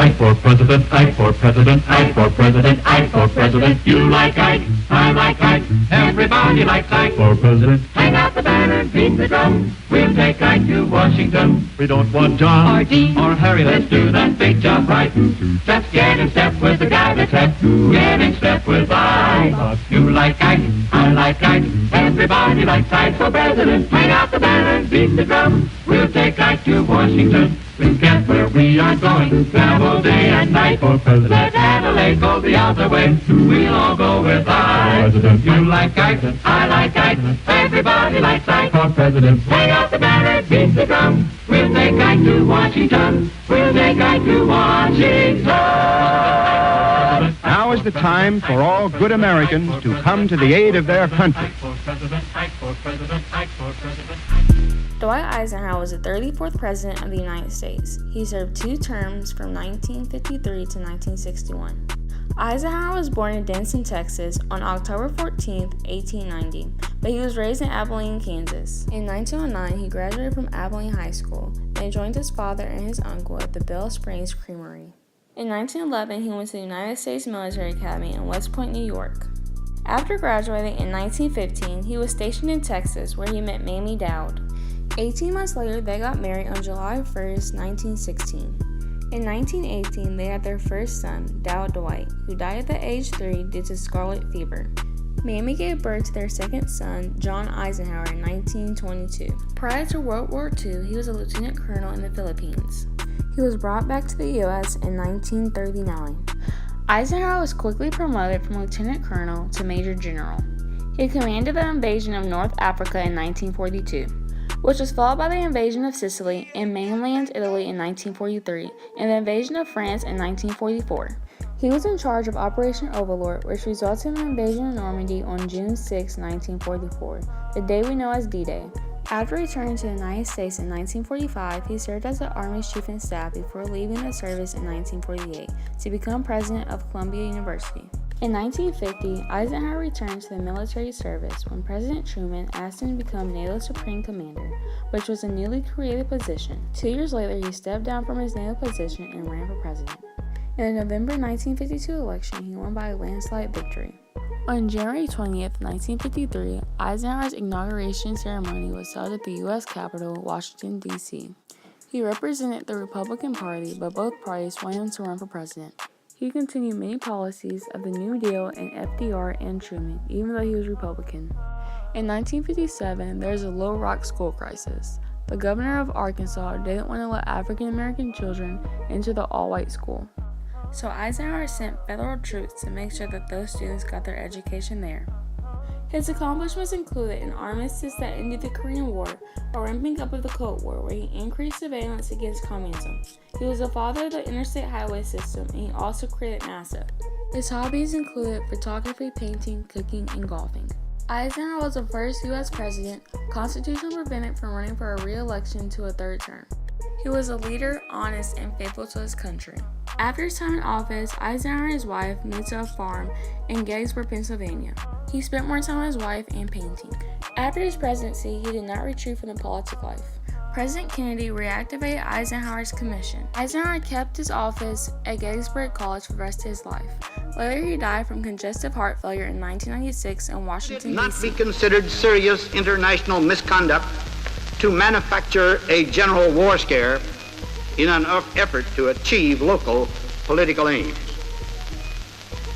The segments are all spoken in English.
Ike for president, Ike for president, Ike for president, Ike for president. You like Ike, I like Ike, everybody likes Ike for president. Hang out the banner, beat the drum, we'll take Ike to Washington. We don't want John or Dean or Harry, let's do that big job right. Let's get in step with the guy that's hep, get in step with Ike. You like Ike, I like Ike, everybody likes Ike for president. Hang out the banner, beat the drum, we'll take Ike to Washington. We'll get where we are going, travel day and night for president. Let Adelaide go the other way, we'll all go with Ike. You like Ike, I like Ike, everybody likes Ike for president. Hang out the banner, beat the drum, we'll take Ike to Washington. We'll take Ike to Washington. Now is the time for all good Americans to come to the aid of their country. Dwight Eisenhower was the 34th President of the United States. He served 2 terms from 1953 to 1961. Eisenhower was born in Denison, Texas on October 14, 1890, but he was raised in Abilene, Kansas. In 1909, he graduated from Abilene High School, then joined his father and his uncle at the Bell Springs Creamery. In 1911, he went to the United States Military Academy in West Point, New York. After graduating in 1915, he was stationed in Texas, where he met Mamie Dowd. 18 months later, they got married on July 1, 1916. In 1918, they had their first son, Dowd Dwight, who died at the age 3 due to scarlet fever. Mamie gave birth to their second son, John Eisenhower, in 1922. Prior to World War II, he was a lieutenant colonel in the Philippines. He was brought back to the U.S. in 1939. Eisenhower was quickly promoted from lieutenant colonel to major general. He commanded the invasion of North Africa in 1942. Which was followed by the invasion of Sicily and mainland Italy in 1943 and the invasion of France in 1944. He was in charge of Operation Overlord, which resulted in the invasion of Normandy on June 6, 1944, the day we know as D-Day. After returning to the United States in 1945, he served as the Army's Chief of Staff before leaving the service in 1948 to become president of Columbia University. In 1950, Eisenhower returned to the military service when President Truman asked him to become NATO Supreme Commander, which was a newly created position. 2 years later, he stepped down from his NATO position and ran for president. In the November 1952 election, he won by a landslide victory. On January 20, 1953, Eisenhower's inauguration ceremony was held at the U.S. Capitol, Washington, D.C. He represented the Republican Party, but both parties wanted him to run for president. He continued many policies of the New Deal and FDR and Truman, even though he was Republican. In 1957, there was a Little Rock school crisis. The governor of Arkansas didn't want to let African American children into the all-white school. So Eisenhower sent federal troops to make sure that those students got their education there. His accomplishments included an armistice that ended the Korean War, a ramping up of the Cold War, where he increased surveillance against communism. He was the father of the interstate highway system, and he also created NASA. His hobbies included photography, painting, cooking, and golfing. Eisenhower was the first U.S. president constitutionally prevented from running for a re-election to a 3rd term. He was a leader, honest, and faithful to his country. After his time in office, Eisenhower and his wife moved to a farm in Gettysburg, Pennsylvania. He spent more time with his wife and painting. After his presidency, he did not retreat from the politic life. President Kennedy reactivated Eisenhower's commission. Eisenhower kept his office at Gettysburg College for the rest of his life. Later, he died from congestive heart failure in 1996 in Washington, D.C. It not be considered serious international misconduct to manufacture a general war scare in an effort to achieve local political aims.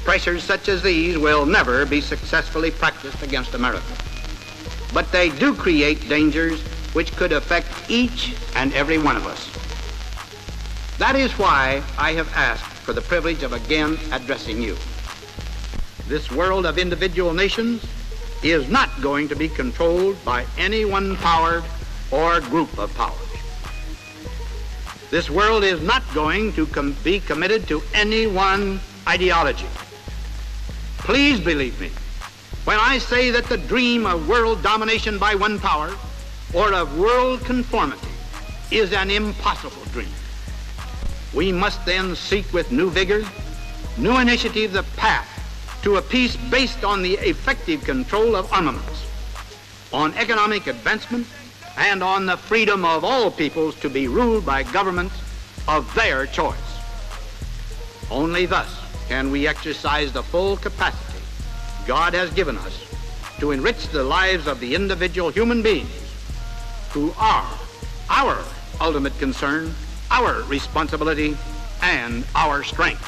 Pressures such as these will never be successfully practiced against America. But they do create dangers which could affect each and every one of us. That is why I have asked for the privilege of again addressing you. This world of individual nations is not going to be controlled by any one power or group of powers. This world is not going to be committed to any one ideology. Please believe me when I say that the dream of world domination by one power or of world conformity is an impossible dream. We must then seek with new vigor, new initiative, the path to a peace based on the effective control of armaments, on economic advancement, and on the freedom of all peoples to be ruled by governments of their choice. Only thus can we exercise the full capacity God has given us to enrich the lives of the individual human beings who are our ultimate concern, our responsibility, and our strength.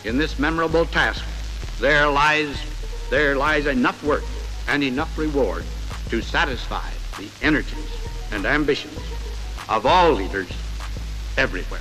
In this memorable task, there lies enough work and enough reward to satisfy the energies and ambitions of all leaders everywhere.